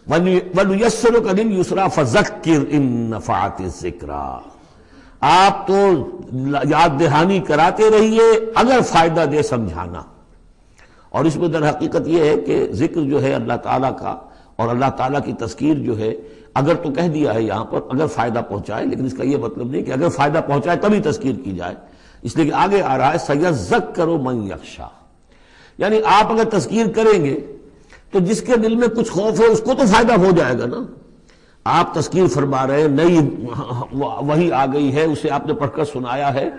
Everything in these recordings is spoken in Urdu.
وَنُيَسِّرُكَ لِلْيُسْرَىٰ فَذَكِّرْ إِن نَّفَعَتِ الذِّكْرَىٰ، آپ تو یاد دہانی کراتے رہیے اگر فائدہ دے سمجھانا۔ اور اس میں در حقیقت یہ ہے کہ ذکر جو ہے اللہ تعالیٰ کا اور اللہ تعالیٰ کی تذکیر جو ہے، اگر تو کہہ دیا ہے یہاں پر اگر فائدہ پہنچائے، لیکن اس کا یہ مطلب نہیں کہ اگر فائدہ پہنچائے تبھی تذکیر کی جائے، اس لیے کہ آگے آ رہا ہے سَيَذَّكَّرُ مَن يَخْشَىٰ، یعنی آپ اگر تذکیر کریں گے تو جس کے دل میں کچھ خوف ہے اس کو تو فائدہ ہو جائے گا نا۔ آپ تذکیر فرما رہے ہیں، نئی وحی آ گئی ہے، اسے آپ نے پڑھ کر سنایا ہے،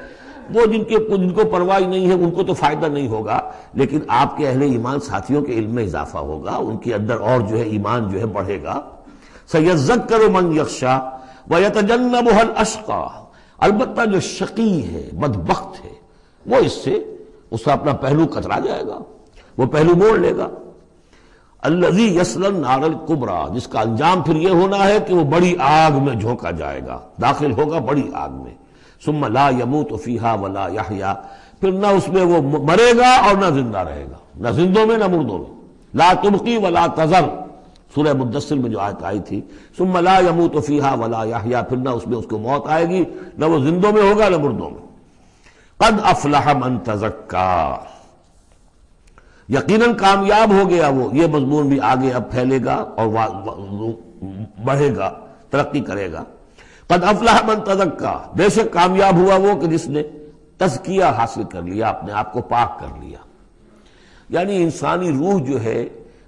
وہ جن کو پرواہ نہیں ہے ان کو تو فائدہ نہیں ہوگا، لیکن آپ کے اہل ایمان ساتھیوں کے علم میں اضافہ ہوگا، ان کے اندر اور جو ہے ایمان جو ہے بڑھے گا۔ سَيَذَّكَّرُ مَن يَخْشَىٰ وَيَتَجَنَّبُهَا الْأَشْقَىٰ، البتہ جو شقی ہے، بدبخت ہے، وہ اس کا اپنا پہلو کترا جائے گا، وہ پہلو موڑ لے گا۔ الذی یصلی النار الکبریٰ، جس کا انجام پھر یہ ہونا ہے کہ وہ بڑی آگ میں جھونکا جائے گا، داخل ہوگا بڑی آگ میں۔ ثم لا یموت فیہا ولا یحیا، پھر نہ اس میں وہ مرے گا اور نہ زندہ رہے گا، نہ زندوں میں نہ مردوں میں۔ لا تبقی ولا تذر، سورہ مدثر میں جو آیت آئی تھی، ثم لا یموت فیہا ولا یحیا، پھر نہ اس میں اس کو موت آئے گی، نہ وہ زندوں میں ہوگا نہ مردوں میں۔ قد افلح من تزکا، یقیناً کامیاب ہو گیا وہ، یہ مضمون بھی آگے اب پھیلے گا اور بڑھے گا، ترقی کرے گا۔ قد افلح من تزکا، بے شک کامیاب ہوا وہ کہ جس نے تزکیہ حاصل کر لیا، اپنے آپ کو پاک کر لیا۔ یعنی انسانی روح جو ہے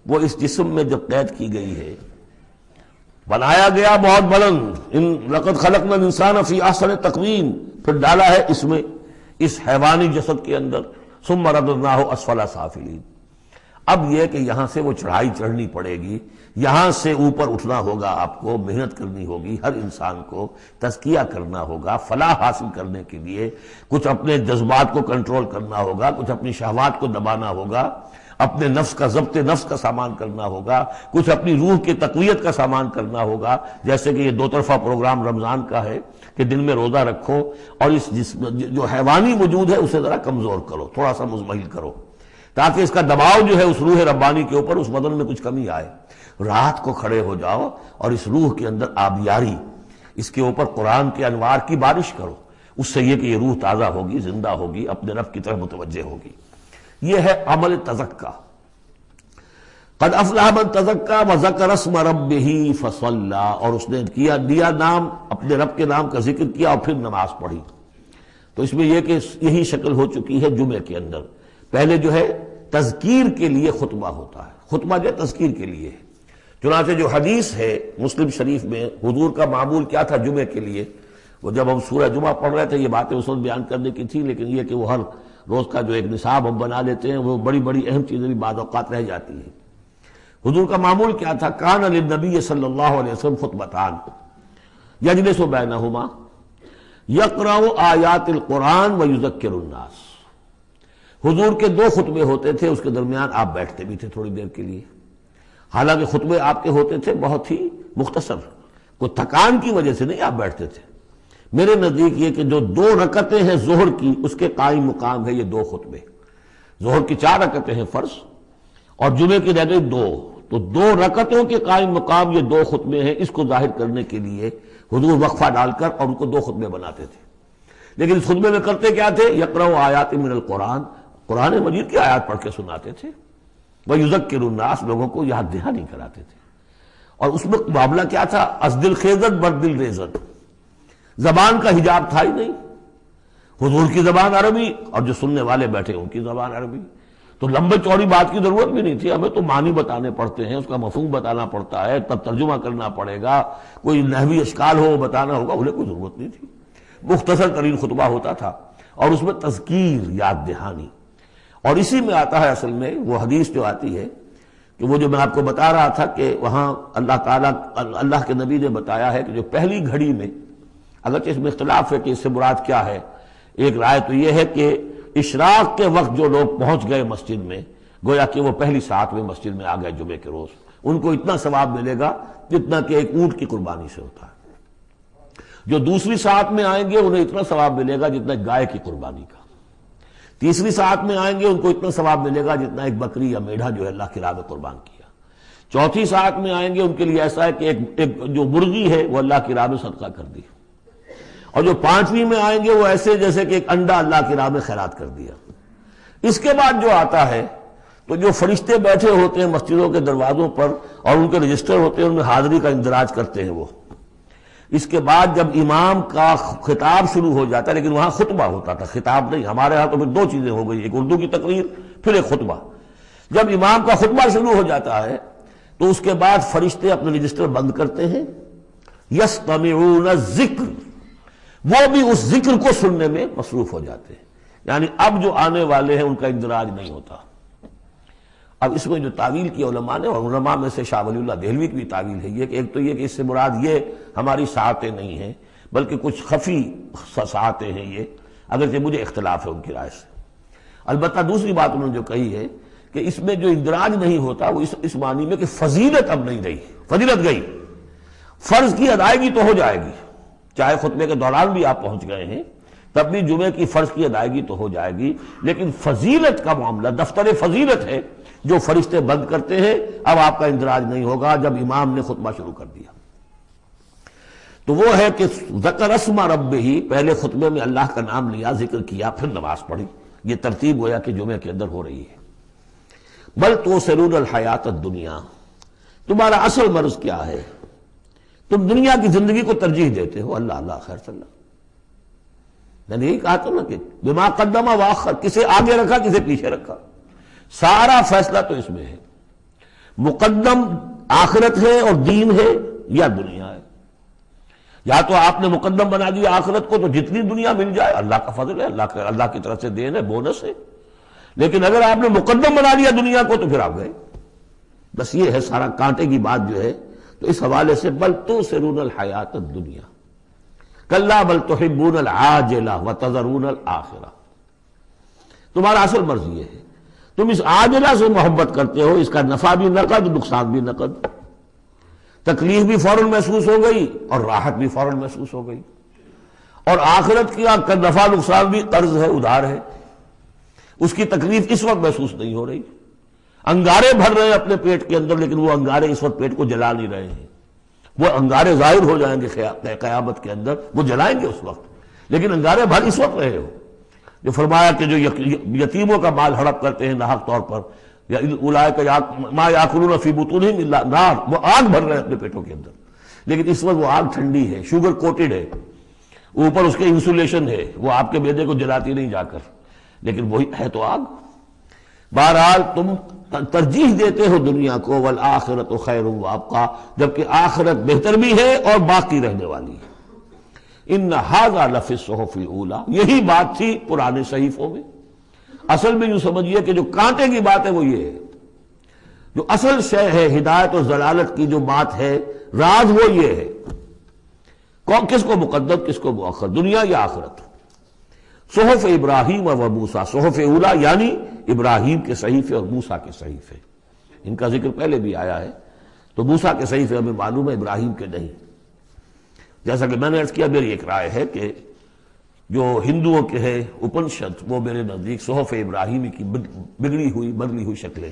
وہ اس جسم میں جب قید کی گئی ہے، بنایا گیا بہت بلند، لقد خلقنا الانسان فی احسن تقویم، پھر ڈالا ہے اس میں، اس حیوانی جسد کے اندر، ثم رددناہ اسفل سافلین۔ اب یہ کہ یہاں سے وہ چڑھائی چڑھنی پڑے گی، یہاں سے اوپر اٹھنا ہوگا، آپ کو محنت کرنی ہوگی، ہر انسان کو تزکیہ کرنا ہوگا، فلاح حاصل کرنے کے لیے کچھ اپنے جذبات کو کنٹرول کرنا ہوگا، کچھ اپنی شہوات کو دبانا ہوگا، اپنے نفس کا ضبط نفس کا سامان کرنا ہوگا، کچھ اپنی روح کی تقویت کا سامان کرنا ہوگا، جیسے کہ یہ دو طرفہ پروگرام رمضان کا ہے کہ دن میں روزہ رکھو اور اس جو حیوانی وجود ہے اسے ذرا کمزور کرو، تھوڑا سا مزمحل کرو، تاکہ اس کا دباؤ جو ہے اس روح ربانی کے اوپر، اس بدن میں کچھ کمی آئے۔ رات کو کھڑے ہو جاؤ اور اس روح کے اندر آبیاری، اس کے اوپر قرآن کے انوار کی بارش کرو، اس سے یہ کہ یہ روح تازہ ہوگی، زندہ ہوگی، اپنے رب کی طرف متوجہ ہوگی۔ یہ ہے عمل تزکا۔ قد افلح من تزکا وذکر اسم ربہ فصلی، اور اس نے دیا نام، اپنے رب کے نام کا ذکر کیا اور پھر نماز پڑھی۔ تو اس میں یہ کہ یہی شکل ہو چکی ہے جمعے کے اندر۔ پہلے جو ہے تذکیر کے لیے خطبہ ہوتا ہے، خطبہ جو تذکیر کے لیے ہے۔ چنانچہ جو حدیث ہے مسلم شریف میں، حضور کا معمول کیا تھا جمعے کے لیے، وہ جب ہم سورہ جمعہ پڑھ رہے تھے یہ باتیں اس وقت بیان کرنے کی تھی، لیکن یہ کہ وہ ہر روز کا جو ایک نصاب ہم بنا لیتے ہیں، وہ بڑی بڑی اہم چیزیں بھی بعض اوقات رہ جاتی ہیں۔ حضور کا معمول کیا تھا؟ کان للنبی صلی اللہ علیہ وسلم خطبتان یجلس بینہما یقرأ آیات القرآن ویذکر الناس، حضور کے دو خطبے ہوتے تھے، اس کے درمیان آپ بیٹھتے بھی تھے تھوڑی دیر کے لیے، حالانکہ خطبے آپ کے ہوتے تھے بہت ہی مختصر، کوئی تھکان کی وجہ سے نہیں آپ بیٹھتے تھے۔ میرے نزدیک یہ کہ جو 2 رکعتیں ہیں ظہر کی، اس کے قائم مقام ہے یہ 2 خطبے۔ ظہر کی 4 رکعتیں ہیں فرض، اور جمعے کی رہ گئی 2، تو 2 رکعتوں کے قائم مقام یہ 2 خطبے ہیں۔ اس کو ظاہر کرنے کے لیے حضور وقفہ ڈال کر اور ان کو 2 خطبے بناتے تھے، لیکن اس خطبے میں کرتے کیا تھے؟ یقرأ آیات من القرآن، قرآن مجید کی آیات پڑھ کے سناتے تھے، ویذکر الناس، لوگوں کو یاد دہانی کراتے تھے۔ اور اس میں معاملہ کیا تھا؟ از دل خیزت بر دل ریزت، زبان کا حجاب تھا ہی نہیں، حضور کی زبان عربی اور جو سننے والے بیٹھے ان کی زبان عربی، تو لمبے چوڑی بات کی ضرورت بھی نہیں تھی، ہمیں تو معنی بتانے پڑتے ہیں، اس کا مفہوم بتانا پڑتا ہے، تب ترجمہ کرنا پڑے گا، کوئی نحوی اشکال ہو وہ بتانا ہوگا، انہیں کوئی ضرورت نہیں تھی، مختصر ترین خطبہ ہوتا تھا، اور اس میں تذکیر، یاد دہانی۔ اور اسی میں آتا ہے اصل میں وہ حدیث جو آتی ہے کہ وہ جو میں آپ کو بتا رہا تھا کہ وہاں اللہ تعالیٰ، اللہ کے نبی نے بتایا ہے کہ جو پہلی گھڑی میں، اگرچہ اس میں اختلاف ہے کہ اس سے مراد کیا ہے، ایک رائے تو یہ ہے کہ اشراق کے وقت جو لوگ پہنچ گئے مسجد میں، گویا کہ وہ پہلی ساعت میں مسجد میں آ گئے جمعے کے روز، ان کو اتنا ثواب ملے گا جتنا کہ ایک اونٹ کی قربانی سے ہوتا ہے۔ جو دوسری ساعت میں آئیں گے انہیں اتنا ثواب ملے گا جتنا ایک گائے کی قربانی کا، تیسری ساعت میں آئیں گے ان کو اتنا ثواب ملے گا جتنا ایک بکری یا میڑھا جو ہے اللہ کی راہ میں قربان کیا۔ چوتھی ساعت میں آئیں گے ان کے لیے ایسا ہے کہ ایک جو مرغی ہے وہ اللہ کی راہ میں صدقہ کر دی، اور جو پانچویں میں آئیں گے وہ ایسے جیسے کہ ایک انڈا اللہ کی راہ میں خیرات کر دیا۔ اس کے بعد جو آتا ہے تو جو فرشتے بیٹھے ہوتے ہیں مسجدوں کے دروازوں پر اور ان کے رجسٹر ہوتے ہیں، ان میں حاضری کا اندراج کرتے ہیں وہ۔ اس کے بعد جب امام کا خطاب شروع ہو جاتا ہے، لیکن وہاں خطبہ ہوتا تھا، خطاب نہیں، ہمارے ہاں تو پھر دو چیزیں ہو گئی، ایک اردو کی تقریر پھر ایک خطبہ۔ جب امام کا خطبہ شروع ہو جاتا ہے تو اس کے بعد فرشتے اپنے رجسٹر بند کرتے ہیں، یستمعون الذکر، وہ بھی اس ذکر کو سننے میں مصروف ہو جاتے ہیں، یعنی اب جو آنے والے ہیں ان کا اندراج نہیں ہوتا۔ اب اس میں جو تعویل کی علماء نے، اور علماء میں سے شاہ ولی اللہ دہلوی کی بھی تعویل ہے یہ کہ ایک تو یہ کہ اس سے مراد یہ ہماری ساعتیں نہیں ہیں بلکہ کچھ خفی ساعتیں ہیں، یہ اگرچہ مجھے اختلاف ہے ان کی رائے سے۔ البتہ دوسری بات انہوں نے جو کہی ہے کہ اس میں جو اندراج نہیں ہوتا وہ اس معنی میں کہ فضیلت اب نہیں رہی، فضیلت گئی، فرض کی ادائیگی تو ہو جائے گی، چاہے خطبے کے دوران بھی آپ پہنچ گئے ہیں تب بھی جمعے کی فرض کی ادائیگی تو ہو جائے گی، لیکن فضیلت کا معاملہ دفتر فضیلت ہے جو فرشتے بند کرتے ہیں، اب آپ کا اندراج نہیں ہوگا جب امام نے خطبہ شروع کر دیا۔ تو وہ ہے کہ ذکر اسم ربہ، پہلے خطبے میں اللہ کا نام لیا، ذکر کیا، پھر نماز پڑھی، یہ ترتیب گویا کہ جمعے کے اندر ہو رہی ہے۔ بل تؤثرون الحیات الدنیا، تمہارا اصل مرض کیا ہے؟ تم دنیا کی زندگی کو ترجیح دیتے ہو۔ اللہ اللہ خیر صلی اللہ، میں نے یہی کہا تھا نا کہ بما قدم واخر، کسے آگے رکھا کسے پیچھے رکھا، سارا فیصلہ تو اس میں ہے۔ مقدم آخرت ہے اور دین ہے یا دنیا ہے؟ یا تو آپ نے مقدم بنا دیا آخرت کو تو جتنی دنیا مل جائے اللہ کا فضل ہے، اللہ کی طرف سے دین ہے، بونس ہے، لیکن اگر آپ نے مقدم بنا دیا دنیا کو تو پھر آپ گئے۔ بس یہ ہے سارا کانٹے کی بات جو ہے۔ تو اس حوالے سے بل تؤثرون الحیات الدنیا کلا بل تحبون العاجلہ وتذرون الآخرہ، تمہارا اصل مرض یہ ہے، تم اس عاجلہ سے محبت کرتے ہو، اس کا نفع بھی نقد نقصان بھی نقد، تکلیف بھی فوراً محسوس ہو گئی اور راحت بھی فوراً محسوس ہو گئی، اور آخرت کا نفع نقصان بھی قرض ہے، ادھار ہے، اس کی تکلیف اس وقت محسوس نہیں ہو رہی۔ انگارے بھر رہے ہیں اپنے پیٹ کے اندر، لیکن وہ انگارے اس وقت پیٹ کو جلا نہیں رہے ہیں، وہ انگارے ظاہر ہو جائیں گے قیامت کے اندر، وہ جلائیں گے اس وقت، لیکن انگارے بھر اس وقت رہے ہو۔ جو فرمایا کہ جو یتیموں کا مال ہڑپ کرتے ہیں ناحق طور پر، یا اولئک ما یاکلون فی بطونہم الا النار، وہ آگ بھر رہے ہیں اپنے پیٹوں کے اندر، لیکن اس وقت وہ آگ ٹھنڈی ہے، شوگر کوٹڈ ہے، اوپر اس کے انسولیشن ہے، وہ آپ کے معدے کو جلاتی نہیں جا کر، لیکن وہی ہے تو آگ۔ بہرحال تم ترجیح دیتے ہو دنیا کو، والآخرۃ خیر وابقیٰ، جبکہ آخرت بہتر بھی ہے اور باقی رہنے والی ہے۔ ان ھذا لفی الصحف الاولی، یہی بات تھی پرانے صحیفوں میں۔ اصل میں یوں سمجھیے کہ جو کانٹے کی بات ہے وہ یہ ہے، جو اصل شے ہے ہدایت اور ضلالت کی جو بات ہے، راز وہ یہ ہے، کس کو مقدم کس کو مؤخر، دنیا یا آخرت۔ صحف ابراہیم و موسیٰ، صحف اولا یعنی ابراہیم کے صحیفے اور موسیٰ کے صحیفے، ان کا ذکر پہلے بھی آیا ہے، تو موسیٰ کے صحیفے ہمیں معلوم ہے، ابراہیم کے نہیں۔ جیسا کہ میں نے عرض کیا، میری ایک رائے ہے کہ جو ہندوؤں کے ہے اپنشد، وہ میرے نزدیک صحف ابراہیمی کی بگڑی ہوئی بدلی ہوئی شکلیں،